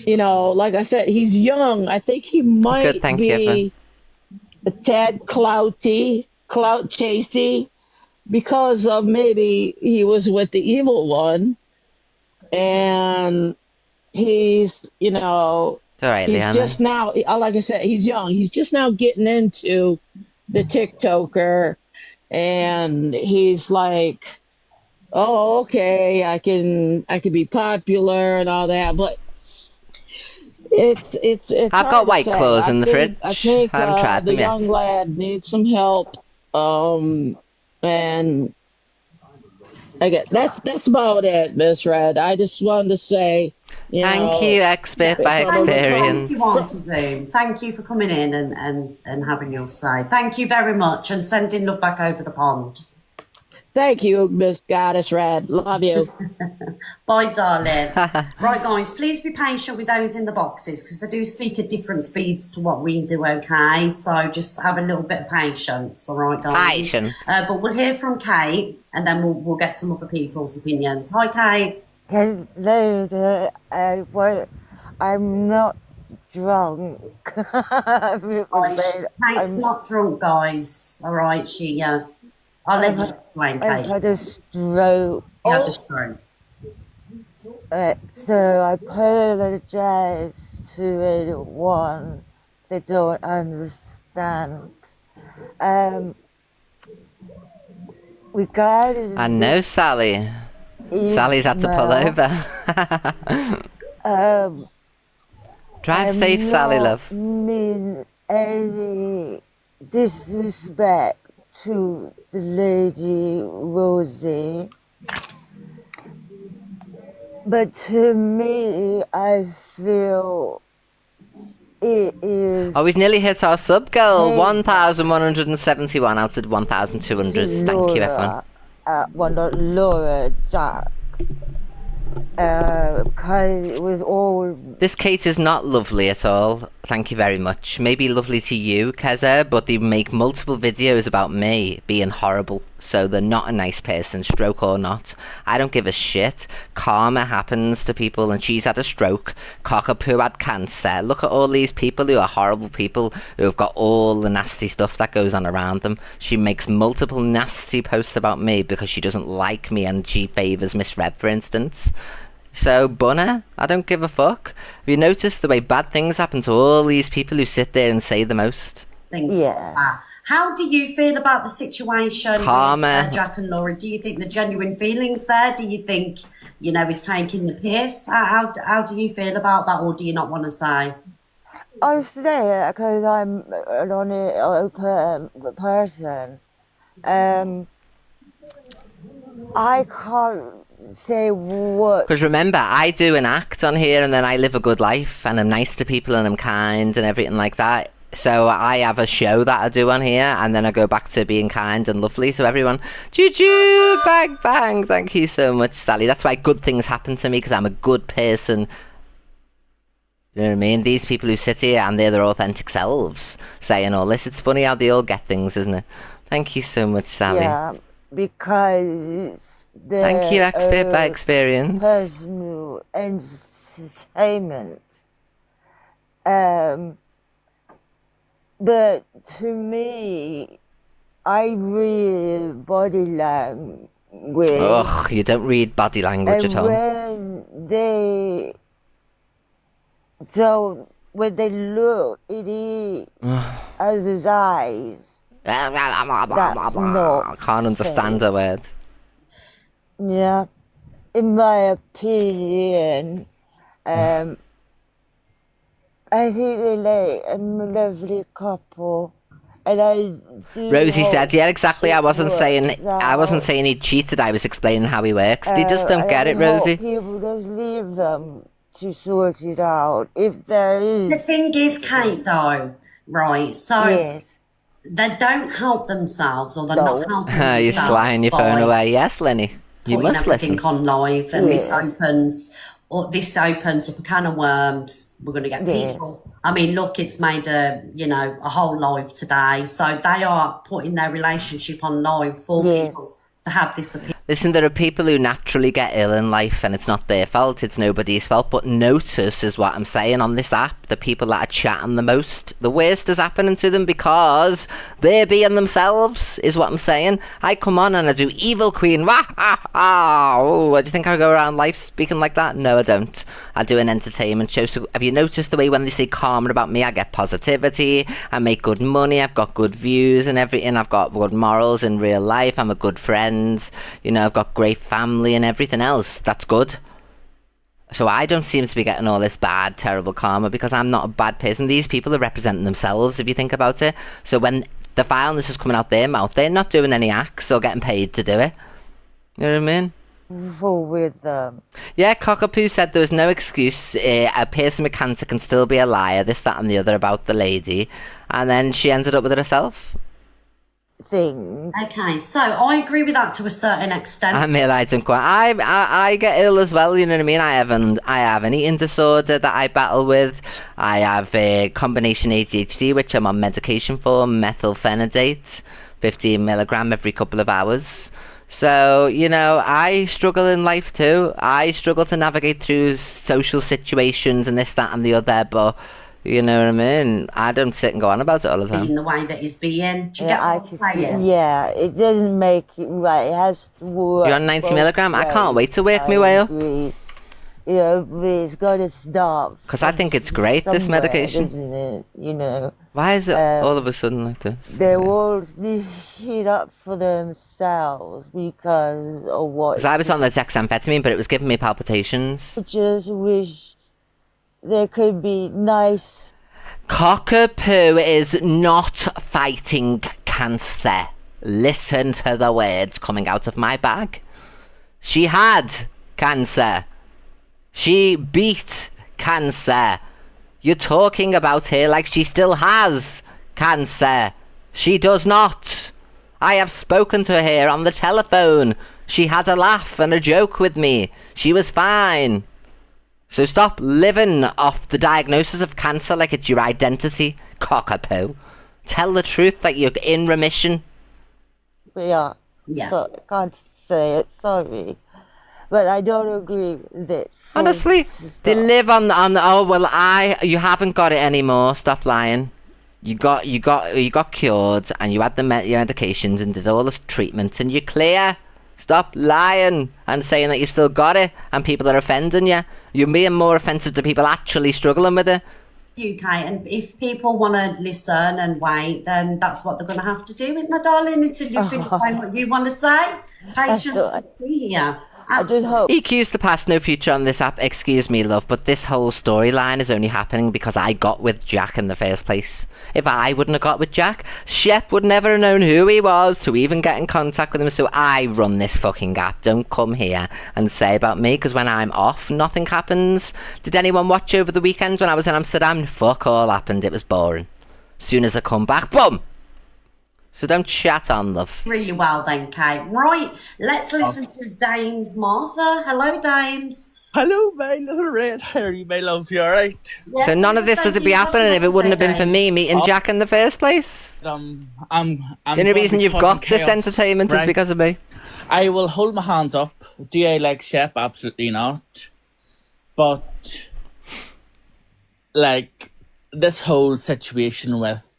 like I said, he's young. I think he might be a tad clout chasey because of maybe he was with the evil one, and he's, It's all right, he's Leanna. just now, like I said, he's young. He's just now getting into the TikToker, and he's like, oh, okay, I can be popular and all that, but it's I've hard got to white say. clothes in the fridge. I think I haven't tried the them yet. young lad needs some help, and that's about it, Miss Red. I just wanted to say, Thank you, expert by Thank experience. you, Auntie Zoom. Thank you for coming in and having your say. Thank you very much and sending love back over the pond. Thank you, Miss Goddess Red. Love you. Bye, darling. Right, guys, please be patient with those in the boxes because they do speak at different speeds to what we do, okay? So just have a little bit of patience, all right, guys? Patience. But we'll hear from Kate and then we'll get some other people's opinions. Hi, Kate. Hello, I'm not drunk. Kate's not drunk, guys. All right, she, I'll let you explain, Kate. I've had a stroke. You had a stroke. So I apologize to anyone that don't understand. Regarding I know Sally. Sally's had to pull over. Drive safe, Sally, love. Mean any disrespect to the lady Rosie, but to me, I feel it is. Oh, we've nearly hit our sub goal. 1,171 out of 1,200. Thank you, everyone. Well, not Laura, Jack. Because it was all. This Kate is not lovely at all. Thank you very much. Maybe lovely to you, Keza, but they make multiple videos about me being horrible. So they're not a nice person, stroke or not. I don't give a shit. Karma happens to people, and she's had a stroke. Cockapoo had cancer. Look at all these people who are horrible people who have got all the nasty stuff that goes on around them. She makes multiple nasty posts about me because she doesn't like me and she favours Miss Red, for instance. So, Bunna, I don't give a fuck. Have you noticed the way bad things happen to all these people who sit there and say the most? Things like that. How do you feel about the situation Karma. with Jack and Laura? Do you think the genuine feelings there? Do you think, you know, he's taking the piss? How do you feel about that, or do you not want to say? I say it because I'm an open person. I can't say what. Because remember, I do an act on here and then I live a good life and I'm nice to people and I'm kind and everything like that. So I have a show that I do on here and then I go back to being kind and lovely to everyone. Choo-choo, bang, bang. Thank you so much, Sally. That's why good things happen to me, because I'm a good person. You know what I mean? These people who sit here and they're their authentic selves saying all this. It's funny how they all get things, isn't it? Thank you so much, Sally. Yeah, because thank you, expert by experience. Personal entertainment. But to me, I read body language. Ugh, you don't read body language at all. When they don't, when they look, it is as his eyes. That's not I can't understand a word. Yeah, in my opinion, I think they like a lovely couple, and I do. Rosie hope said, "Yeah, exactly. I wasn't it saying works I wasn't out. saying he cheated. I was explaining how he works. They just don't get it, I hope Rosie." people just leave them to sort it out if there is. The thing is, Kate, though, right? So Yes. they don't help themselves, or they're not helping themselves. You're sliding your phone by away. Yes, Lenny. You putting must everything listen. on live, and Yeah. this opens up a can of worms. We're going to get Yes. people. I mean, look, it's made a whole live today, so they are putting their relationship on live for Yes. people to have this opinion. Listen, there are people who naturally get ill in life and it's not their fault, it's nobody's fault. But notice is what I'm saying on this app, the people that are chatting the most, the worst is happening to them because they're being themselves, is what I'm saying. I come on and I do Evil Queen, wah, ha, ha. Oh, do you think I go around life speaking like that? No, I don't. I do an entertainment show. So have you noticed the way when they say karma about me, I get positivity, I make good money, I've got good views and everything, I've got good morals in real life, I'm a good friend, you know, I've got great family and everything else. That's good. So I don't seem to be getting all this bad, terrible karma because I'm not a bad person. These people are representing themselves, if you think about it. So when the vileness is coming out their mouth, they're not doing any acts or getting paid to do it. You know what I mean? With Yeah, Cockapoo said there was no excuse. A person with cancer can still be a liar, this, that and the other about the lady. And then she ended up with it herself. Things. Okay, so I agree with that to a certain extent. I get ill as well, you know what I mean? I have an eating disorder that I battle with. I have a combination ADHD, which I'm on medication for, methylphenidate, 15 milligram every couple of hours. So, you know, I struggle in life too. I struggle to navigate through social situations and this, that and the other, but you know what I mean? I don't sit and go on about it all the time. In the way that he's being. Do you Yeah, get I what can I'm see. saying? Yeah, it doesn't make it right. It has to work. You're on 90 both milligram? I can't ways. wait to work I my way up. agree. You know, but it's got to stop. Because I think it's great, this somewhere, medication. Isn't it? You know. Why is it all of a sudden like this? They all heat up for themselves because of what. Because I was on the dexamphetamine, but it was giving me palpitations. I just wish there could be nice. Cockapoo is not fighting cancer. Listen to the words coming out of my bag. She had cancer. She beat cancer. You're talking about her like she still has cancer. She does not. I have spoken to her on the telephone. She had a laugh and a joke with me. She was fine. So stop living off the diagnosis of cancer like it's your identity, cockapoo. Tell the truth that you're in remission. Yeah. So, I can't say it, sorry. But I don't agree with it. Honestly, they live on oh well you haven't got it anymore. Stop lying. You got cured and you had your medications and did all this treatments and you're clear. Stop lying and saying that you still got it and people are offending you. You're being more offensive to people actually struggling with it. UK, and if people want to listen and wait, then that's what they're going to have to do, isn't they, darling? Until you finish saying what you want to say. Patience is key here. EQ's the past, no future on this app. Excuse me, love, but this whole storyline is only happening because I got with Jack in the first place. If I wouldn't have got with Jack, Shep would never have known who he was to even get in contact with him. So I run this fucking app. Don't come here and say about me, because when I'm off, nothing happens. Did anyone watch over the weekend when I was in Amsterdam? Fuck all happened. It was boring. Soon as I come back, boom! So don't chat on, love. Really well then, Kate. Right, let's listen to Dames Martha. Hello, Dames. Hello, my little red hairy, my love. You alright? So none of this would be happening if it wouldn't have been for me meeting Jack in the first place. I'm the only reason you've got this entertainment is because of me. I will hold my hands up. Do I like Shep? Absolutely not. But, like, this whole situation with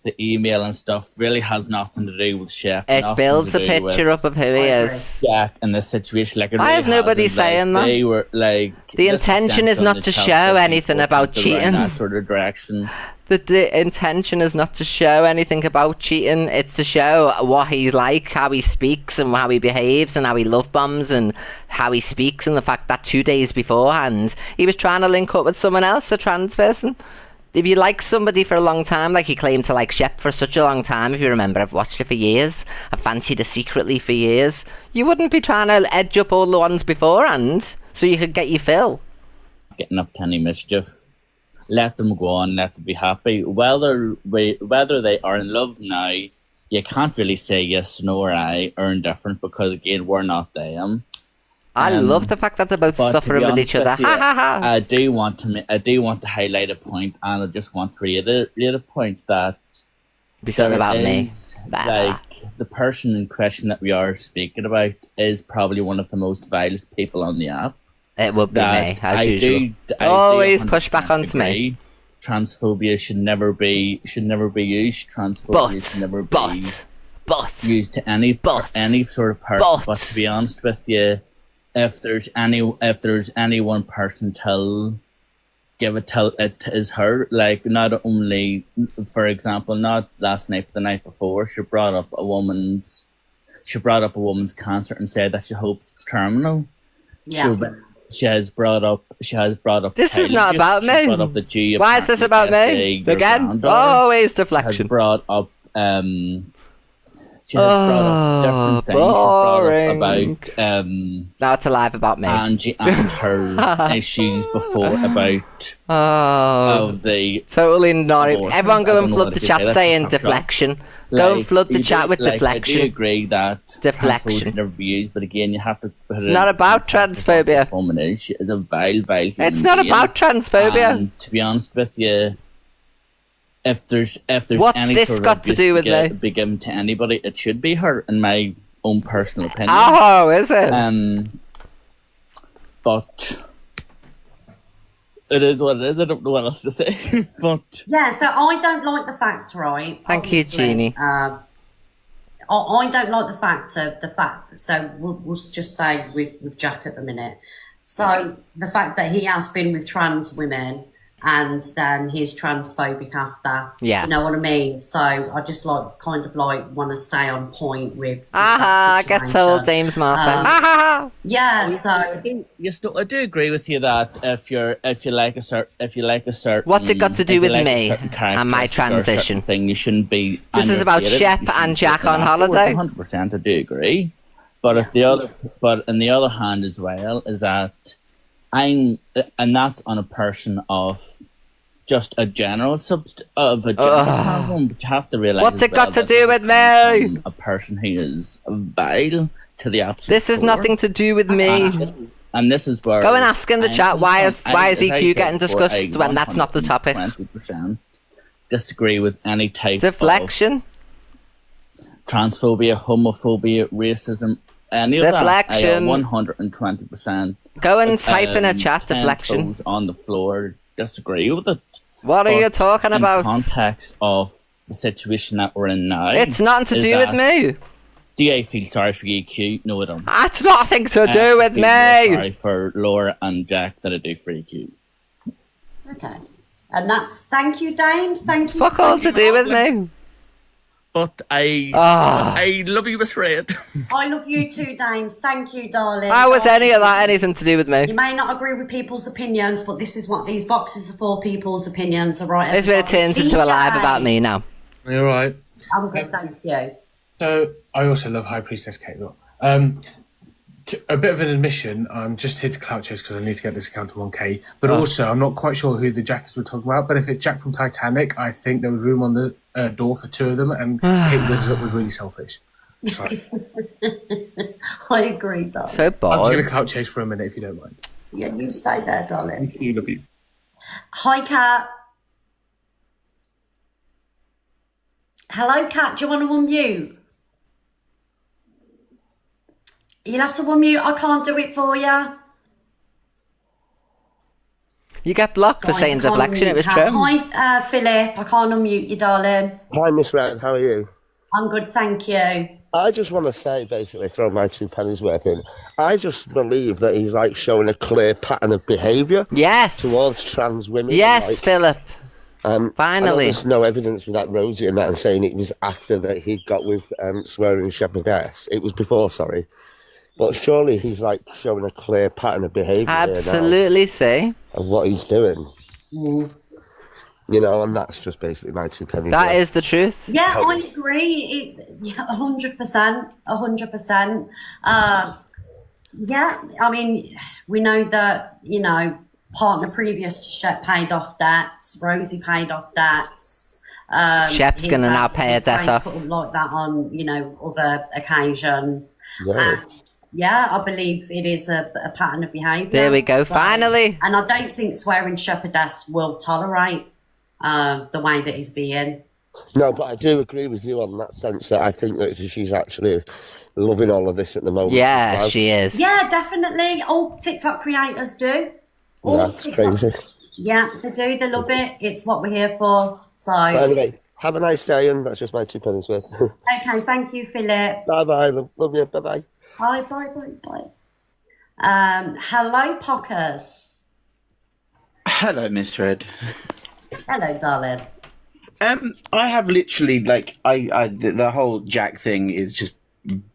the email and stuff really has nothing to do with Shep. It builds a picture up of who he is. Jack in this situation, like, why is nobody saying that? They were like, the intention is not to show anything about cheating. That sort of direction. The intention is not to show anything about cheating. It's to show what he's like, how he speaks and how he behaves and how he love bombs and how he speaks, and the fact that 2 days beforehand he was trying to link up with someone else, a trans person. If you like somebody for a long time, like he claimed to like Shep for such a long time, if you remember, I've watched it for years, I've fancied her secretly for years, you wouldn't be trying to edge up all the ones beforehand so you could get your fill. Getting up to any mischief. Let them go on, let them be happy. Whether they are in love now, you can't really say yes, no, or I, or indifferent, because again, we're not them. I love the fact that they're both suffering with each other. Ha ha ha! I do want to highlight a point, and I just want to reiterate a point that be something about me. Like, the person in question that we are speaking about is probably one of the most vilest people on the app. It would be me, as usual. Always push back onto me. Transphobia should never be used. Transphobia should never be used to any sort of person. But to be honest with you, if there's any one person it is her. Like, not only, for example, not last night but the night before, she brought up a woman's cancer and said that she hopes it's terminal. Yeah. She has brought up. This is not about me. Why is this about me? Again, always deflection. She has brought up. She has brought up different things. Boring. She brought up about now it's alive about me. Angie and her issues before about of the totally not. Everyone go and flood the chat saying deflection. Go and flood the chat with deflection. I do agree that deflection should never be used, but again, you have to put it. It's not about transphobia. This woman is. She is a vile it's not about transphobia. And to be honest with you, if there's what's any this sort got of to do with me? Be given to anybody, it should be her, in my own personal opinion. Oh, is it? But it is what it is. I don't know what else to say. But yeah, so I don't like the fact, right? Thank you, Jeannie. I don't like the fact. So we'll just stay with Jack at the minute. So the fact that he has been with trans women and then he's transphobic after. Yeah. Do you know what I mean? So I just kind of want to stay on point with I get told, James Martha. Yeah, so I do agree with you that if you like a certain What's it got to do with me and my characteristic or a certain transition? thing, you shouldn't be. This is about Shep and Jack on holiday. 100%, I do agree. But on the other hand as well is that and that's on a person of just a general transform, but you have to realize What's it got to that do with me? a person who is vile to the absolute This has core. nothing to do with me. And this is where Go and ask in the chat why is as I EQ said getting before, discussed I when that's not the topic. 120% disagree with any type Deflection. of transphobia, homophobia, racism, any Deflection. of that. 120%. Go and type in a chat, 10 deflection. toes on the floor. Disagree with it. What are But you talking about? In context of the situation that we're in now, It's nothing to is do with that- me. Do I feel sorry for EQ? No, I don't. That's nothing to I do with feel more me. sorry for Laura and Jack than I do for EQ. okay. And that's thank you, Dames. Thank you. Fuck all to do with me. But I love you, Miss Red. I love you too, Dames. Thank you, darling. How was any of that anything to do with You me? may not agree with people's opinions, but this is what these boxes are for. People's opinions, all right? This really turns into a live about me now. You're right. I'm good, thank you. So I also love High Priestess Kate. A bit of an admission, I'm just here to clout chase because I need to get this account to 1K. But also, I'm not quite sure who the Jack is we're talking about. But if it's Jack from Titanic, I think there was room on the door for two of them, and Kate Winslet was really selfish. Sorry. I agree, darling. So I'm just going bored. to clout chase for a minute if you don't mind. Yeah, you stay there, darling. You love you. Hi, Kat. Hello, Kat. Do you want to unmute? You'll have to unmute. I can't do it for you. You get blocked for Guys, saying I can't deflection. It unmute was Kat. true. Hi, Philip. I can't unmute you, darling. Hi, Miss Red. How are you? I'm good, thank you. I just want to say, basically, throw my 2 pennies worth in. I just believe that he's like showing a clear pattern of behaviour. Yes. Towards trans women. Yes, like, Philip. I know Finally. there's no evidence with that Rosie and that, and saying it was after that he got with swearing shepherdess. It was before, sorry. But surely he's like showing a clear pattern of behaviour. Absolutely, see. Of what he's doing. You know, and that's just basically my 2 pennies. That worth. is the truth. Yeah, I agree. 100%. 100%. Yeah, I mean, we know that, you know, partner previous to Shep paid off debts, Rosie paid off debts. Shep's he's gonna had now pay a debt disgrace off. put up like that on, you know, other occasions. Yes. Yeah, I believe it is a pattern of behaviour. There we go, finally. And I don't think swearing shepherdess will tolerate the way that he's being. No, but I do agree with you on that sense that I think that she's actually loving all of this at the moment. Yeah, she is. Yeah, definitely. All TikTok creators do. All That's TikTok- crazy. Yeah, they do. They love it. It's what we're here for. So, But anyway, have a nice day, and that's just my 2 pennies worth. okay, thank you, Philip. Bye-bye. Love you. Bye-bye. Bye, bye, bye, bye. Hello, Pockers. Hello, Miss Red. Hello, darling. I have literally the whole Jack thing is just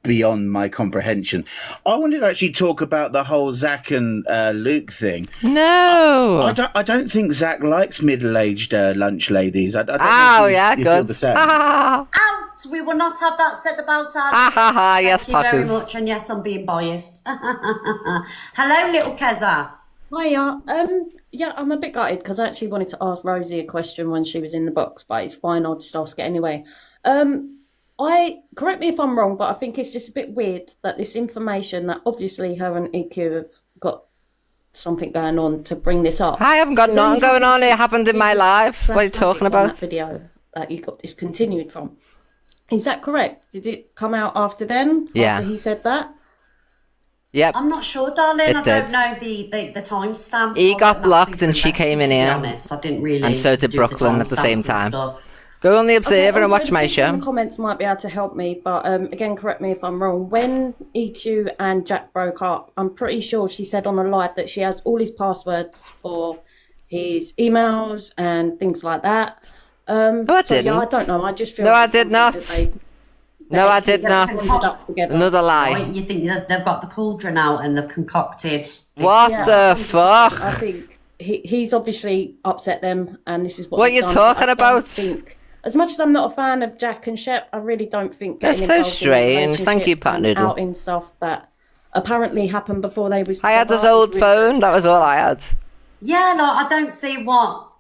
beyond my comprehension. I wanted to actually talk about the whole Zach and Luke thing. No, I don't think Zach likes middle-aged lunch ladies. I don't Oh, know if yeah, you feel good. the same. Out! We will not have that said about us. Ha ha ha, yes, Thank you very Pockers. much, and yes, I'm being biased. Hello, little Keza. Hiya. Yeah, I'm a bit gutted because I actually wanted to ask Rosie a question when she was in the box, but it's fine. I'll just ask it anyway. Correct me if I'm wrong, but I think it's just a bit weird that this information that obviously her and EQ have got something going on to bring this up. I haven't got It's nothing only going on. It happened happened in my life. What are you talking on that about? video that you got discontinued from. Is that correct? Did it come out after then? Yeah. After he said that? Yep. I'm not sure, darling. It I don't did. know the timestamp. He of got it. blocked and she came in To be here. honest, I didn't really. And so did do Brooklyn at the timestamps same and time. stuff. Go on the Observer and also, watch my people in show. the comments might be able to help me, but again, correct me if I'm wrong. When EQ and Jack broke up, I'm pretty sure she said on the live that she has all his passwords for his emails and things like that. No, I so, didn't. Yeah, I don't know. I just feel No, I it's did something not. that No, I did not. conjured up together. Another lie. Right? You think that they've got the cauldron out and they've concocted this? What the fuck? I think he's obviously upset them, and this is what. What they've you done. talking I don't about? think, as much as I'm not a fan of Jack and Shep, I really don't think That's getting so involved strange. in a Thank you, Pat relationship and Noodle. outing stuff that apparently happened before they was. I had his together old is really- phone. That was all I had. Yeah, no, I don't see what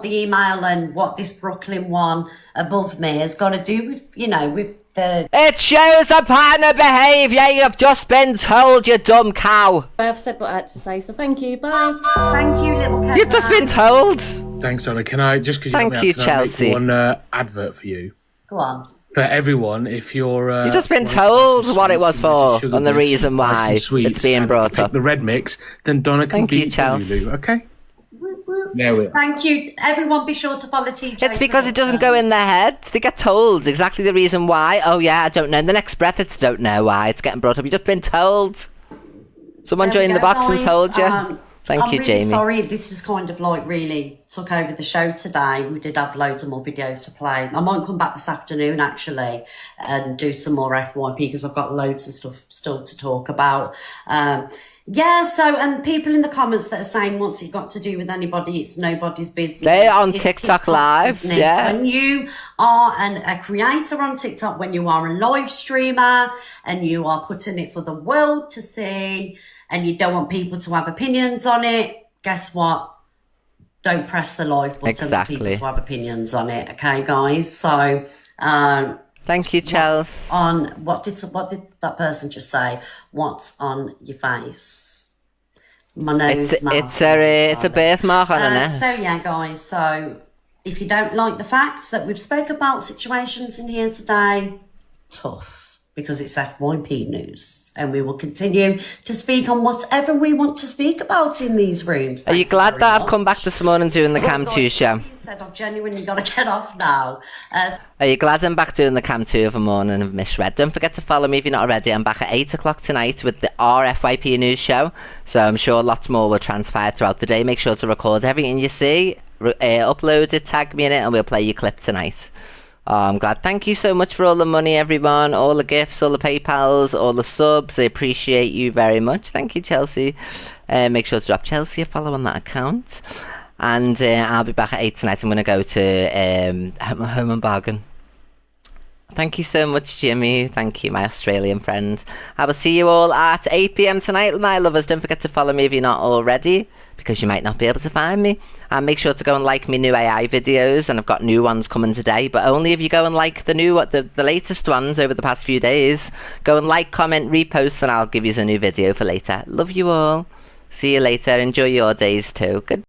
the email and what this Brooklyn one above me has got to do with, with the... It shows a pattern of behaviour. You've just been told, you dumb cow. I have said what I had to say, so thank you. Bye. Thank you, little cat. You've just been told. Thanks, Donna. Can I, just because Thank you, Chelsea. one advert for you? Go on. For everyone, if you're... You've just been told what it was for and the reason why it's being brought up. The red mix, then Donna can Thank you, beat Chelsea. Lulu, okay? There we are. Thank you. Everyone be sure to follow TJ. It's because it doesn't go in their heads. They get told exactly the reason why. Oh yeah, I don't know. In the next breath, it's don't know why it's getting brought up. You've just been told. Someone There we joined the go, box and guys. told you. Thank I'm you, really Jamie. sorry this is kind of like really took over the show today. We did have loads of more videos to play. I might come back this afternoon actually and do some more FYP because I've got loads of stuff still to talk about. And people in the comments that are saying what's it got to do with anybody, it's nobody's business. They're on It's TikTok TikTok's Live, business. yeah. When you are a creator on TikTok, when you are a live streamer and you are putting it for the world to see and you don't want people to have opinions on it, guess what? Don't press the live button Exactly. for people to have opinions on it, okay, guys? So, thank you, Chels. what did that person just say? What's on your face? My nose. It's a birthmark on it. So yeah, guys. So if you don't like the fact that we've spoke about situations in here today, tough. Because it's FYP news, and we will continue to speak on whatever we want to speak about in these rooms. Are you glad that I've come back this morning doing the Cam 2 show? You said I've genuinely got to get off now. Are you glad I'm back doing the Cam 2 of a morning of misread? Don't forget to follow me if you're not already. I'm back at 8 o'clock tonight with the RFYP news show. So I'm sure lots more will transpire throughout the day. Make sure to record everything you see, upload it, tag me in it, and we'll play your clip tonight. Oh, I'm glad. Thank you so much for all the money, everyone. All the gifts, all the PayPals, all the subs. I appreciate you very much. Thank you, Chelsea. Make sure to drop Chelsea a follow on that account. And I'll be back at 8 tonight. I'm going to go to Home and Bargain. Thank you so much, Jimmy. Thank you, my Australian friend. I will see you all at 8 p.m. tonight, my lovers. Don't forget to follow me if you're not already, because you might not be able to find me. And make sure to go and like me new AI videos, and I've got new ones coming today, but only if you go and like the latest ones over the past few days. Go and like, comment, repost, and I'll give you a new video for later. Love you all. See you later. Enjoy your days too. Good.